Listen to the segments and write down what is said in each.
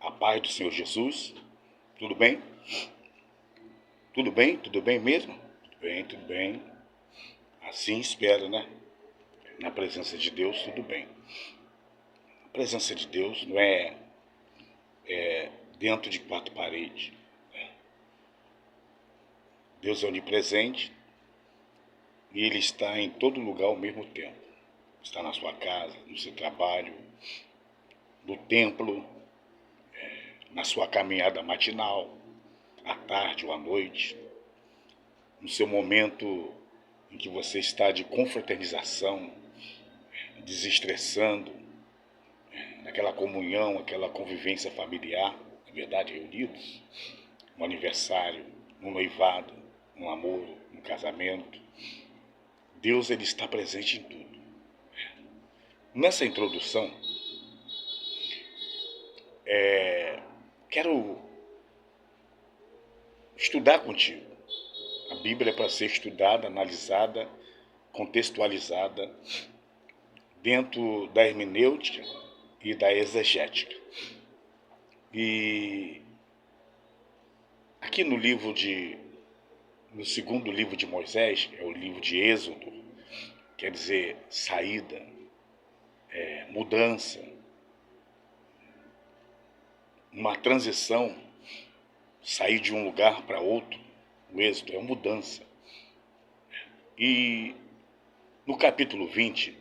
A paz do Senhor Jesus. Tudo bem? Tudo bem? Tudo bem mesmo? Tudo bem, tudo bem. Assim espero, né? Na presença de Deus, tudo bem. A presença de Deus não é dentro de quatro paredes. Deus é onipresente e Ele está em todo lugar ao mesmo tempo. Está na sua casa, no seu trabalho, no templo, na sua caminhada matinal, à tarde ou à noite, no seu momento em que você está de confraternização, desestressando, naquela comunhão, aquela convivência familiar, na verdade, reunidos, no aniversário, no noivado, no namoro, no casamento. Deus, Ele está presente em tudo. Nessa introdução, quero estudar contigo. A Bíblia é para ser estudada, analisada, contextualizada dentro da hermenêutica e da exegética. E aqui no segundo livro de Moisés, é o livro de Êxodo, quer dizer saída, mudança, uma transição, sair de um lugar para outro. O êxodo é uma mudança. E no capítulo 20,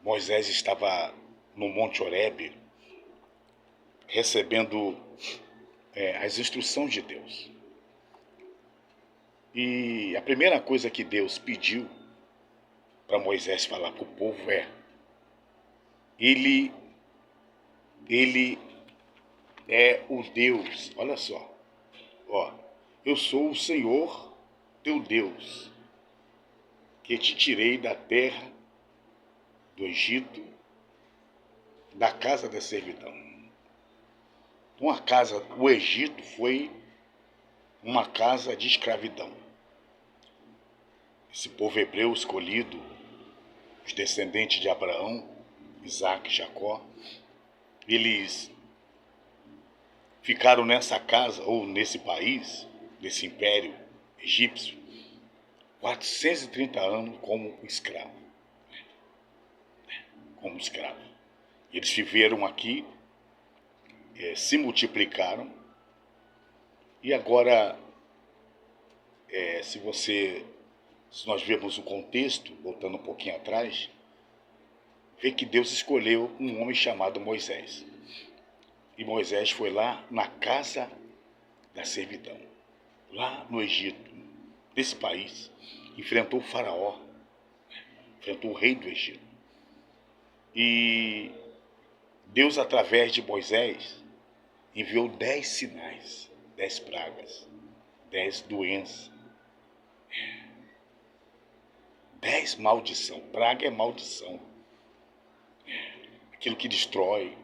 Moisés estava no Monte Horebe recebendo as instruções de Deus. E a primeira coisa que Deus pediu para Moisés falar para o povo ele é o Deus, olha só, eu sou o Senhor teu Deus, que te tirei da terra do Egito, da casa da servidão. O Egito foi uma casa de escravidão. Esse povo hebreu escolhido, os descendentes de Abraão, Isaac e Jacó, eles ficaram nessa casa, ou nesse país, nesse império egípcio, 430 anos como escravo. Eles viveram aqui, se multiplicaram, e agora, se nós vemos o contexto, voltando um pouquinho atrás, vê que Deus escolheu um homem chamado Moisés. E Moisés foi lá na casa da servidão, lá no Egito, nesse país, enfrentou o faraó, enfrentou o rei do Egito. E Deus, através de Moisés, enviou 10 sinais, 10 pragas, 10 doenças, 10 maldição. Praga é maldição, aquilo que destrói,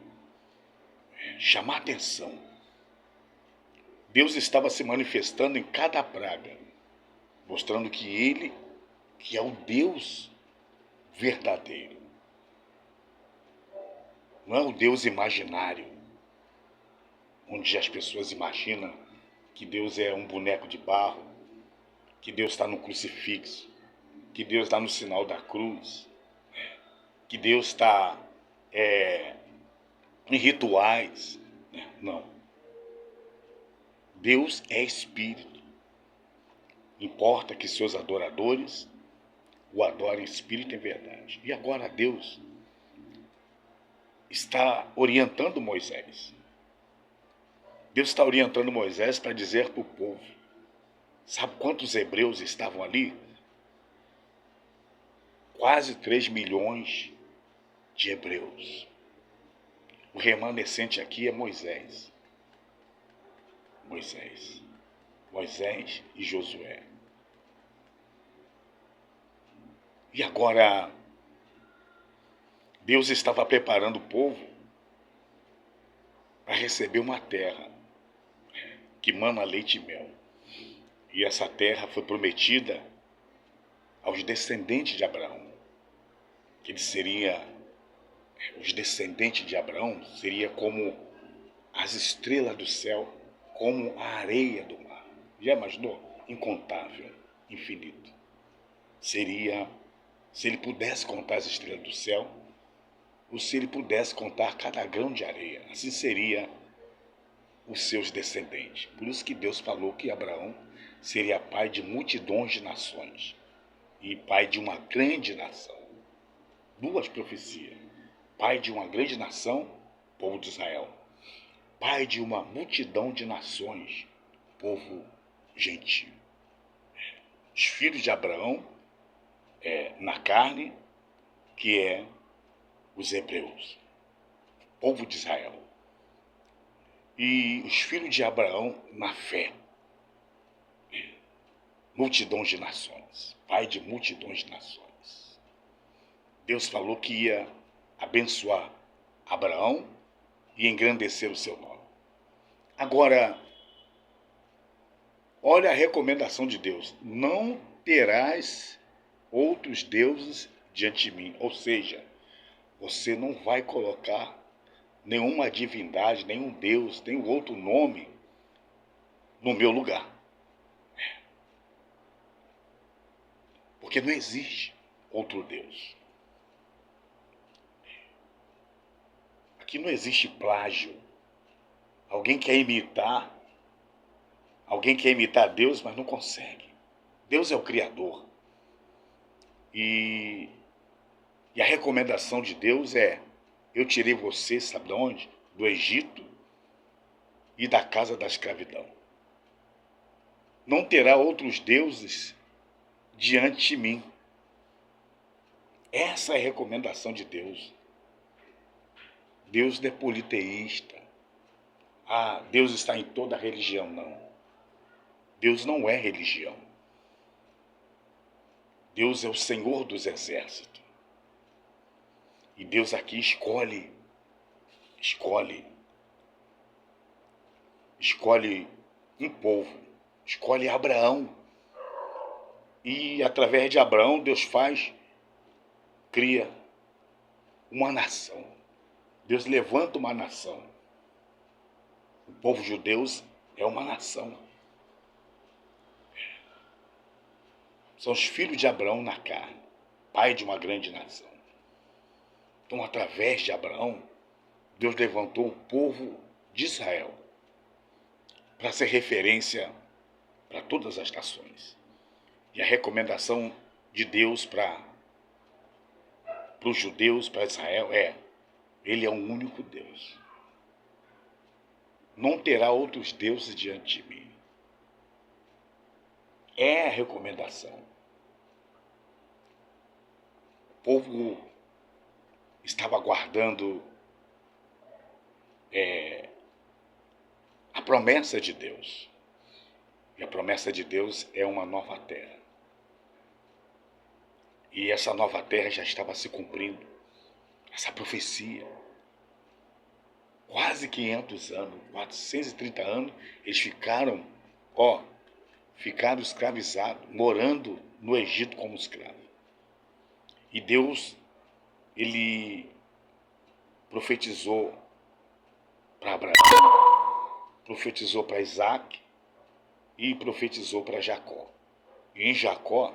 chamar atenção. Deus estava se manifestando em cada praga, mostrando que Ele, que é o Deus verdadeiro, não é o Deus imaginário, onde as pessoas imaginam que Deus é um boneco de barro, que Deus está no crucifixo, que Deus está no sinal da cruz, que Deus está em rituais. Não. Deus é espírito. Importa que seus adoradores o adorem em espírito e em verdade. E agora Deus está orientando Moisés. Deus está orientando Moisés para dizer para o povo. Sabe quantos hebreus estavam ali? Quase 3 milhões de hebreus. O remanescente aqui é Moisés. Moisés e Josué. E agora, Deus estava preparando o povo para receber uma terra que mana leite e mel. E essa terra foi prometida aos descendentes de Abraão, que ele seria os descendentes de Abraão seria como as estrelas do céu, como a areia do mar. Já imaginou? Incontável, infinito. Seria, se ele pudesse contar as estrelas do céu, ou se ele pudesse contar cada grão de areia, assim seria os seus descendentes. Por isso que Deus falou que Abraão seria pai de multidões de nações e pai de uma grande nação. Duas profecias. Pai de uma grande nação, povo de Israel. Pai de uma multidão de nações, povo gentil. Os filhos de Abraão, na carne, que é os hebreus, povo de Israel. E os filhos de Abraão na fé, multidões de nações, pai de multidões de nações. Deus falou que ia abençoar Abraão e engrandecer o seu nome. Agora, olha a recomendação de Deus: não terás outros deuses diante de mim. Ou seja, você não vai colocar nenhuma divindade, nenhum Deus, nenhum outro nome no meu lugar. Porque não existe outro Deus. Aqui não existe plágio. Alguém quer imitar Deus, mas não consegue. Deus é o Criador. E a recomendação de Deus é: eu tirei você, sabe de onde? Do Egito e da casa da escravidão. Não terá outros deuses diante de mim. Essa é a recomendação de Deus. Deus não é politeísta. Deus está em toda a religião, não. Deus não é religião. Deus é o Senhor dos exércitos. E Deus aqui escolhe um povo, escolhe Abraão. E através de Abraão, Deus cria uma nação. Deus levanta uma nação. O povo judeu é uma nação. São os filhos de Abraão na carne, pai de uma grande nação. Então, através de Abraão, Deus levantou o povo de Israel para ser referência para todas as nações. E a recomendação de Deus para os judeus, para Israel, Ele é o único Deus. Não terá outros deuses diante de mim. É a recomendação. O povo estava aguardando a promessa de Deus. E a promessa de Deus é uma nova terra. E essa nova terra já estava se cumprindo. Essa profecia. Quase 500 anos, 430 anos, eles ficaram escravizados, morando no Egito como escravos. E Deus, Ele profetizou para Abraão, profetizou para Isaac e profetizou para Jacó. E em Jacó,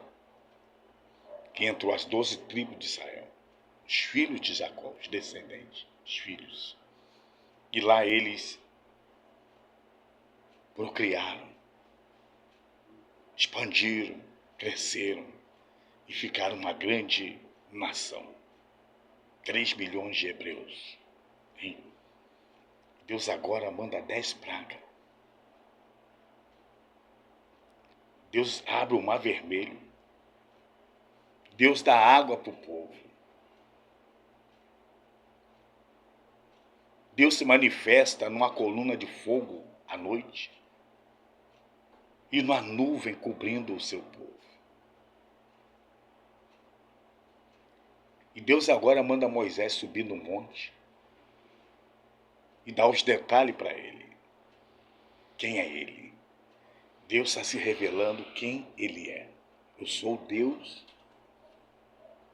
que entrou as 12 tribos de Israel, os filhos de Jacó, os descendentes, os filhos. E lá eles procriaram, expandiram, cresceram e ficaram uma grande nação. 3 milhões de hebreus. Hein? Deus agora manda 10 pragas. Deus abre o mar vermelho. Deus dá água para o povo. Deus se manifesta numa coluna de fogo à noite e numa nuvem cobrindo o seu povo. E Deus agora manda Moisés subir no monte e dar os detalhes para ele. Quem é ele? Deus está se revelando quem ele é. Eu sou o Deus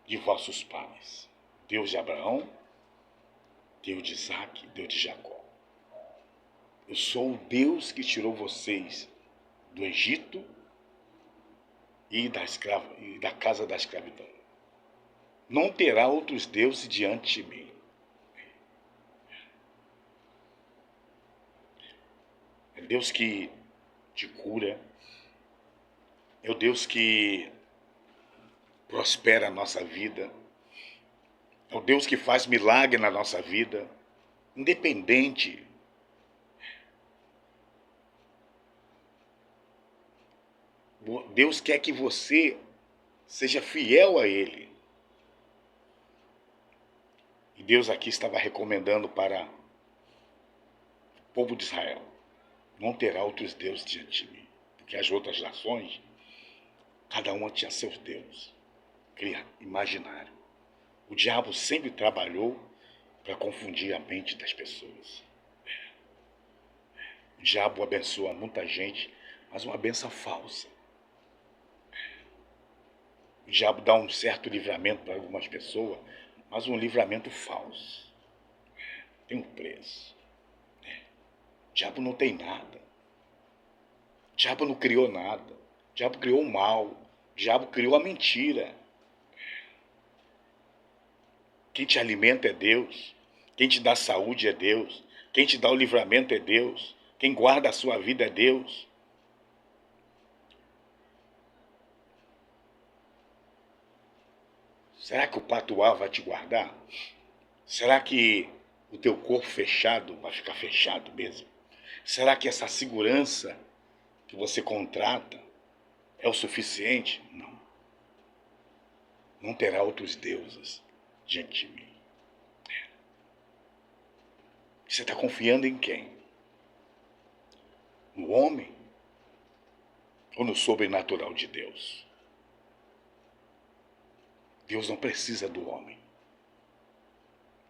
de vossos pais. Deus de Abraão, Deus de Isaac, Deus de Jacó. Eu sou o Deus que tirou vocês do Egito e da casa da escravidão. Não terá outros deuses diante de mim. É Deus que te cura. É o Deus que prospera a nossa vida. É o Deus que faz milagre na nossa vida. Independente. Deus quer que você seja fiel a Ele. E Deus aqui estava recomendando para o povo de Israel: não terá outros deuses diante de mim. Porque as outras nações, cada uma tinha seus deuses. Imaginário. O diabo sempre trabalhou para confundir a mente das pessoas. O diabo abençoa muita gente, mas uma benção falsa. O diabo dá um certo livramento para algumas pessoas, mas um livramento falso. Tem um preço. O diabo não tem nada. O diabo não criou nada. O diabo criou o mal. O diabo criou a mentira. Quem te alimenta é Deus. Quem te dá saúde é Deus. Quem te dá o livramento é Deus. Quem guarda a sua vida é Deus. Será que o patuá vai te guardar? Será que o teu corpo fechado vai ficar fechado mesmo? Será que essa segurança que você contrata é o suficiente? Não. Não terá outros deuses diante de mim. Você está confiando em quem? No homem ou no sobrenatural de Deus? Deus não precisa do homem.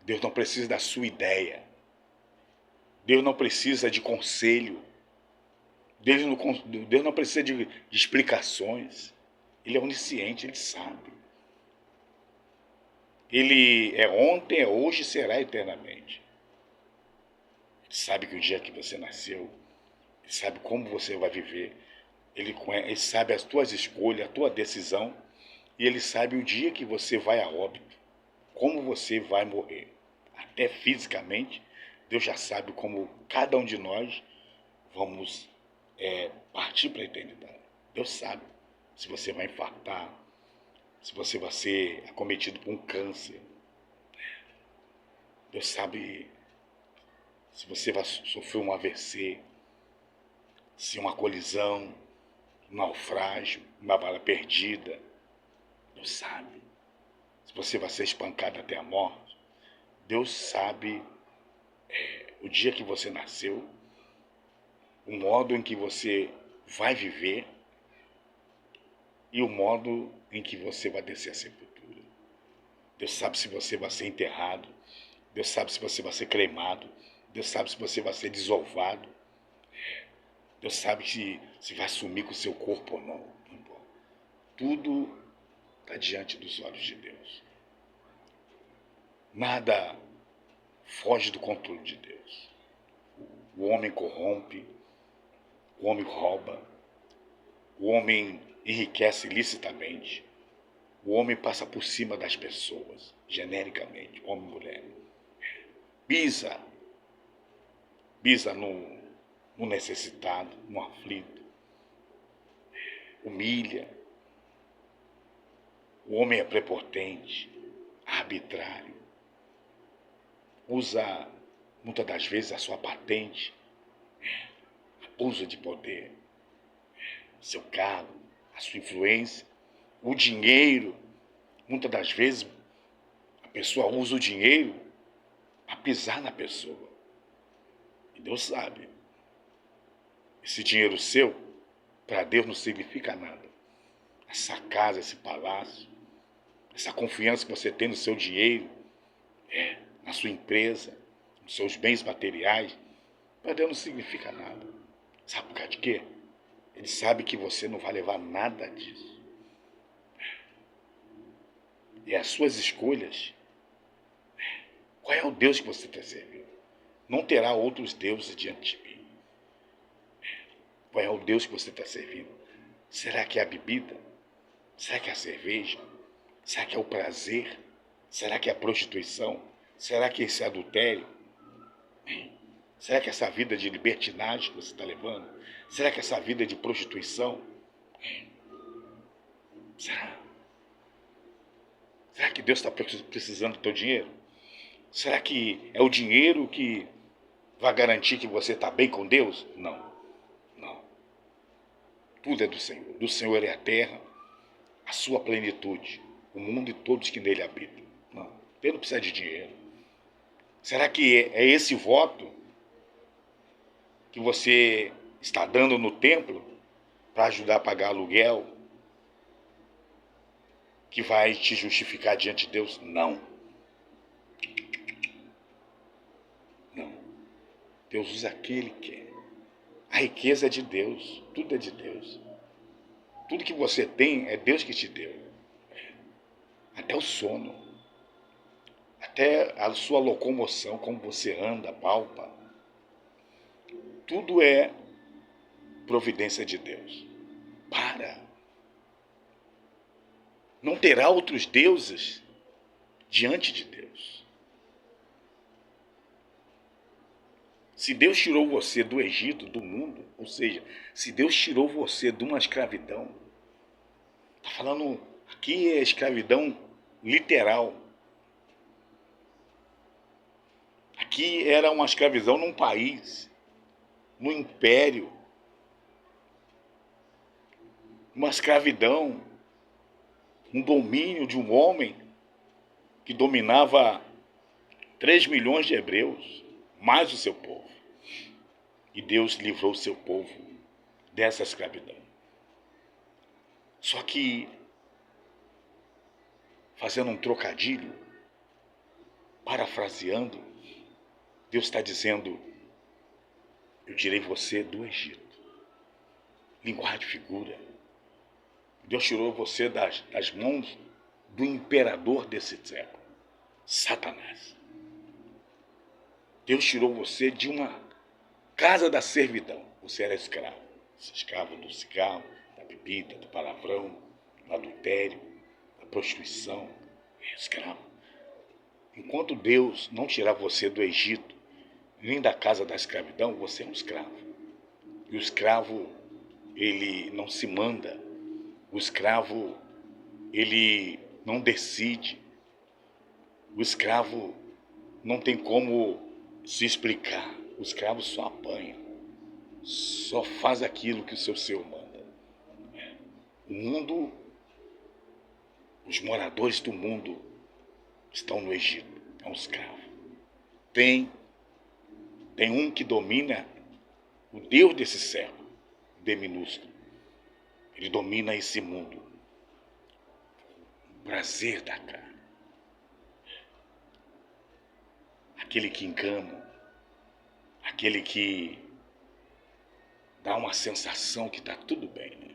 Deus não precisa da sua ideia. Deus não precisa de conselho. Deus não precisa de explicações. Ele é onisciente, ele sabe. Ele é ontem, é hoje e será eternamente. Ele sabe que o dia que você nasceu, ele sabe como você vai viver, ele sabe as tuas escolhas, a tua decisão, e ele sabe o dia que você vai a óbito, como você vai morrer. Até fisicamente, Deus já sabe como cada um de nós vamos partir para a eternidade. Deus sabe se você vai infartar, se você vai ser acometido por um câncer. Deus sabe se você vai sofrer um AVC, se uma colisão, um naufrágio, uma bala perdida. Deus sabe se você vai ser espancado até a morte. Deus sabe o dia que você nasceu, o modo em que você vai viver e o modo em que você vai descer a sepultura. Deus sabe se você vai ser enterrado. Deus sabe se você vai ser cremado. Deus sabe se você vai ser desovado. Deus sabe se vai sumir com o seu corpo ou não. Tudo está diante dos olhos de Deus. Nada foge do controle de Deus. O homem corrompe, o homem rouba, o homem enriquece ilicitamente, o homem passa por cima das pessoas, genericamente, homem e mulher. Pisa no necessitado, no aflito, humilha. O homem é prepotente, arbitrário, usa muitas das vezes a sua patente, abuso de poder, seu cargo, a sua influência, o dinheiro. Muitas das vezes a pessoa usa o dinheiro para pisar na pessoa. E Deus sabe. Esse dinheiro seu, para Deus não significa nada. Essa casa, esse palácio, essa confiança que você tem no seu dinheiro, na sua empresa, nos seus bens materiais, para Deus não significa nada. Sabe por causa de quê? Ele sabe que você não vai levar nada disso. E as suas escolhas Qual é o Deus que você está servindo? Não terá outros deuses diante de mim. Qual é o Deus que você está servindo? Será que é a bebida? Será que é a cerveja? Será que é o prazer? Será que é a prostituição? Será que é esse adultério? Será que é essa vida de libertinagem que você está levando? Será que é essa vida de prostituição? Será? Será que Deus está precisando do teu dinheiro? Será que é o dinheiro que vai garantir que você está bem com Deus? Não, não. Tudo é do Senhor. Do Senhor é a terra, a sua plenitude, o mundo e todos que nele habitam. Não, Deus não precisa de dinheiro. Será que é esse voto que você está dando no templo para ajudar a pagar aluguel que vai te justificar diante de Deus? Não. Não. Deus usa aquele que quer. A riqueza é de Deus. Tudo é de Deus. Tudo que você tem é Deus que te deu. Até o sono. Até a sua locomoção, como você anda, palpa. Tudo é providência de Deus. Para. Não terá outros deuses diante de Deus. Se Deus tirou você do Egito, do mundo, ou seja, se Deus tirou você de uma escravidão, está falando aqui é escravidão literal. Aqui era uma escravidão num país, num império, uma escravidão, um domínio de um homem que dominava 3 milhões de hebreus, mais o seu povo. E Deus livrou o seu povo dessa escravidão. Só que, fazendo um trocadilho, parafraseando, Deus está dizendo: eu tirei você do Egito. Linguagem de figura. Deus tirou você das mãos do imperador desse século, Satanás. Deus tirou você de uma casa da servidão. Você era escravo. Escravo do cigarro, da bebida, do palavrão, do adultério, da prostituição. Escravo. Enquanto Deus não tirar você do Egito, nem da casa da escravidão, você é um escravo. E o escravo, ele não se manda. O escravo, ele não decide. O escravo não tem como se explicar. O escravo só apanha. Só faz aquilo que o seu senhor manda. O mundo, os moradores do mundo estão no Egito. É um escravo. Tem um que domina, o Deus desse século, D minúsculo. Ele domina esse mundo. O prazer da carne. Aquele que engana. Aquele que dá uma sensação que está tudo bem, né?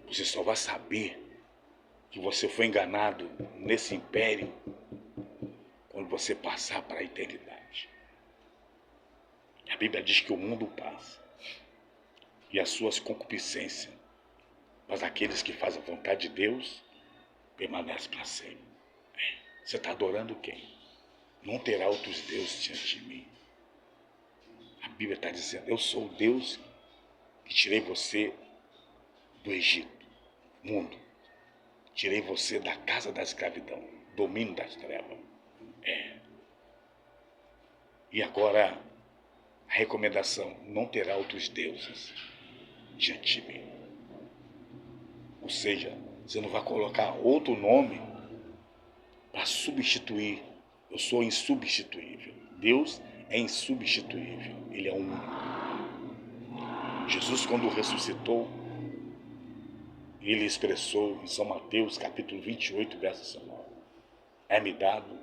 Você só vai saber que você foi enganado nesse império quando você passar para a eternidade. A Bíblia diz que o mundo passa e as suas concupiscências, mas aqueles que fazem a vontade de Deus permanecem para sempre. Você está adorando quem? Não terá outros deuses diante de mim. A Bíblia está dizendo: eu sou o Deus que tirei você do Egito, mundo. Tirei você da casa da escravidão, domínio das trevas. E agora, a recomendação: não terá outros deuses diante de mim. Ou seja, você não vai colocar outro nome para substituir. Eu sou insubstituível. Deus é insubstituível. Ele é único. Jesus, quando ressuscitou, ele expressou em São Mateus, capítulo 28, verso 9: é-me dado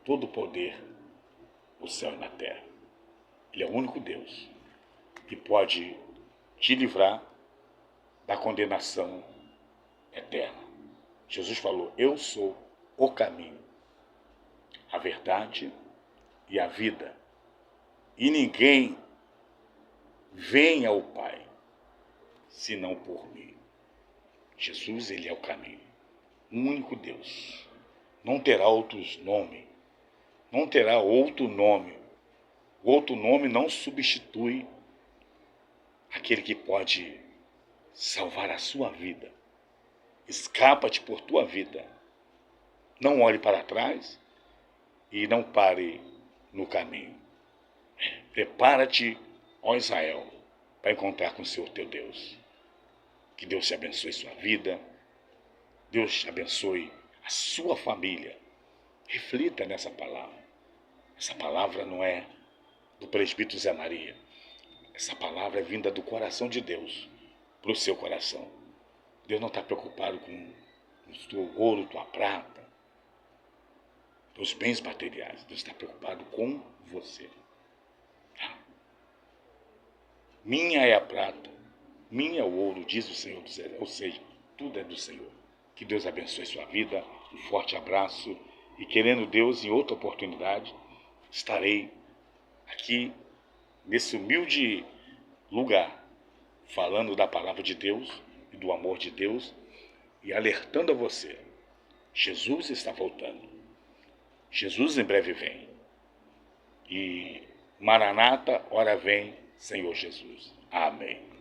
todo o poder no céu e na terra. Ele é o único Deus que pode te livrar da condenação eterna. Jesus falou: eu sou o caminho, a verdade e a vida. E ninguém vem ao Pai senão por mim. Jesus, ele é o caminho. O único Deus. Não terá outros nomes. Não terá outro nome. O outro nome não substitui aquele que pode salvar a sua vida. Escapa-te por tua vida. Não olhe para trás e não pare no caminho. Prepara-te, ó Israel, para encontrar com o Senhor teu Deus. Que Deus te abençoe sua vida. Deus te abençoe a sua família. Reflita nessa palavra. Essa palavra não é do presbítero Zé Maria. Essa palavra é vinda do coração de Deus para o seu coração. Deus não está preocupado com o teu ouro, tua prata, os bens materiais. Deus está preocupado com você. Minha é a prata, minha é o ouro, diz o Senhor dos Exércitos. Ou seja, tudo é do Senhor. Que Deus abençoe sua vida. Um forte abraço. E querendo Deus, em outra oportunidade, estarei aqui nesse humilde lugar, falando da palavra de Deus e do amor de Deus e alertando a você. Jesus está voltando. Jesus em breve vem. E Maranata, ora vem, Senhor Jesus. Amém.